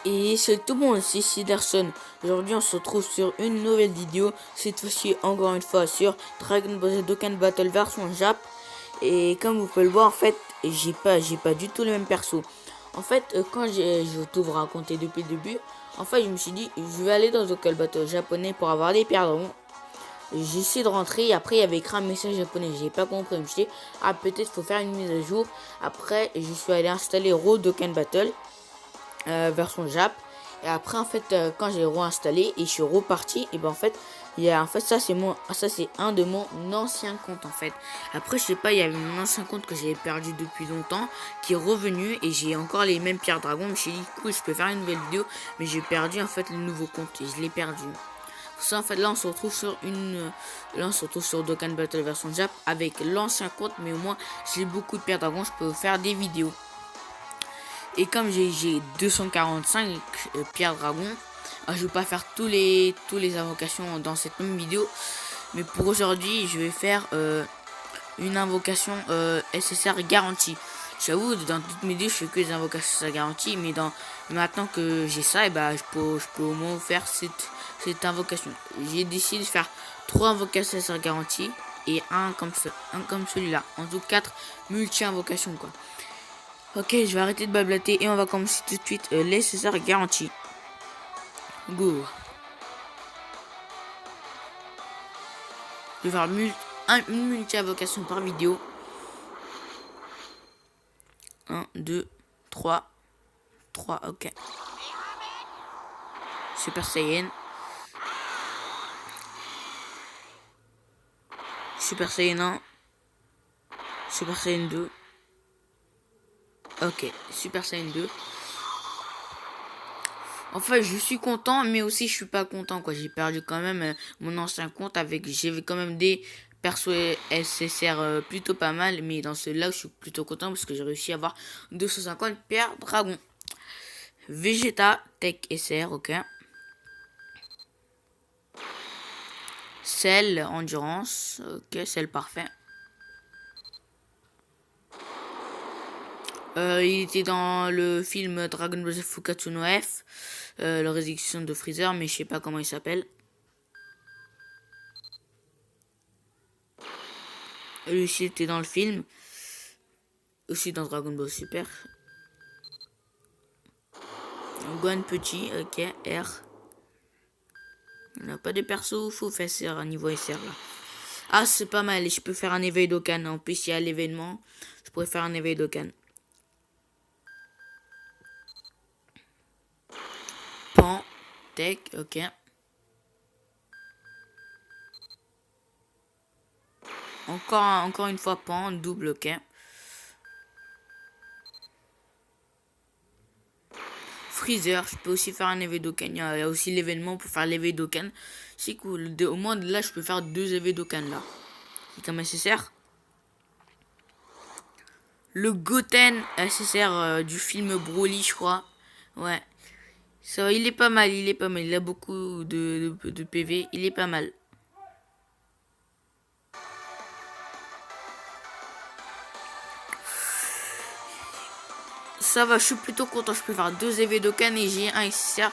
Et c'est tout bon, c'est Siderson. Aujourd'hui on se retrouve sur une nouvelle vidéo, cette fois-ci encore une fois sur Dragon Ball Z Dokkan Battle version Jap. Et comme vous pouvez le voir, en fait, j'ai pas du tout le même perso. En fait, quand je vais tout vous raconter depuis le début, en fait je me suis dit je vais aller dans Dokkan Battle japonais pour avoir des perdants. J'ai essayé de rentrer, après il y avait écrit un message japonais, j'ai pas compris, je me suis dit ah peut-être faut faire une mise à jour. Après je suis allé installer Raw Dokkan Battle version Jap. Et après en fait quand j'ai réinstallé et je suis reparti, et ben en fait il y a en fait ça c'est un de mon ancien compte en fait. Après je sais pas, il y avait mon ancien compte que j'avais perdu depuis longtemps qui est revenu et j'ai encore les mêmes pierres dragons. Je me suis dit cool, je peux faire une nouvelle vidéo, mais j'ai perdu en fait le nouveau compte et je l'ai perdu. Pour ça en fait là on se retrouve sur Dokkan Battle version Jap avec l'ancien compte, mais au moins j'ai beaucoup de pierres dragons, je peux faire des vidéos. Et comme j'ai 245 pierres dragon, je vais pas faire tous les invocations dans cette même vidéo. Mais pour aujourd'hui, je vais faire une invocation SSR garantie. J'avoue, dans toutes mes vidéos, je fais que des invocations SSR garantie. Mais maintenant que j'ai ça, et je peux au moins faire cette invocation. J'ai décidé de faire 3 invocations SSR garantie et un comme celui-là. En tout 4 multi-invocations quoi. Ok, je vais arrêter de blablater et on va commencer tout de suite les SSR garantis. Go. Je vais faire une multi-invocation par vidéo. 1, 2, 3. 3, ok. Super Saiyan. Super Saiyan 1. Super Saiyan 2. Ok, Super Saiyan 2. Enfin, je suis content, mais aussi je suis pas content quoi. J'ai perdu quand même mon ancien compte j'avais quand même des persos SSR plutôt pas mal, mais dans celui-là je suis plutôt content parce que j'ai réussi à avoir 250 pierres dragon. Vegeta Tech SR, ok. Cell Endurance, ok, Cell parfait. Il était dans le film Dragon Ball Z Fukatsu no F, la résurrection de Freezer, mais je sais pas comment il s'appelle. Lui aussi était dans le film, aussi dans Dragon Ball Super. Gohan petit, ok, R. On n'a pas de perso fou fait SR à niveau SR là. Ah, c'est pas mal, je peux faire un éveil Dokkan. En plus, il y a l'événement, je pourrais faire un éveil Dokkan. Pan, Tech, ok. Encore une fois Pan, double, ok. Freezer, je peux aussi faire un éveil Dokkan. Il y a aussi l'événement pour faire l'éveil Dokkan. C'est cool. Au moins là, je peux faire 2 éveils Dokkan là. C'est comme SSR. Le Goten SSR du film Broly, je crois. Ouais. Ça, il est pas mal, il est pas mal. Il a beaucoup de PV. Il est pas mal. Ça va, je suis plutôt content. Je peux faire 2 EV Dokkan et j'ai un SSR.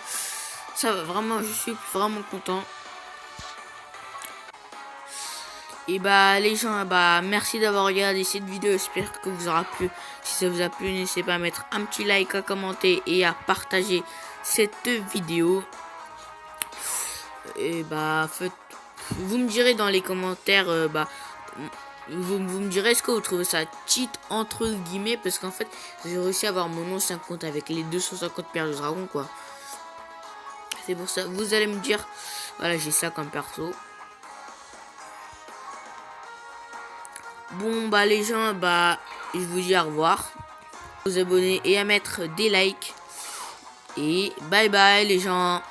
Ça va, vraiment, je suis vraiment content. Et les gens, merci d'avoir regardé cette vidéo. J'espère que vous aura plu. Si ça vous a plu, n'hésitez pas à mettre un petit like, à commenter et à partager cette vidéo. Et vous me direz dans les commentaires, vous me direz est-ce que vous trouvez ça cheat entre guillemets, parce qu'en fait j'ai réussi à avoir mon ancien compte avec les 250 paires de dragons quoi. C'est pour ça, vous allez me dire, voilà, j'ai ça comme perso. Bon les gens, je vous dis au revoir, vous abonner et à mettre des likes, et bye bye les gens.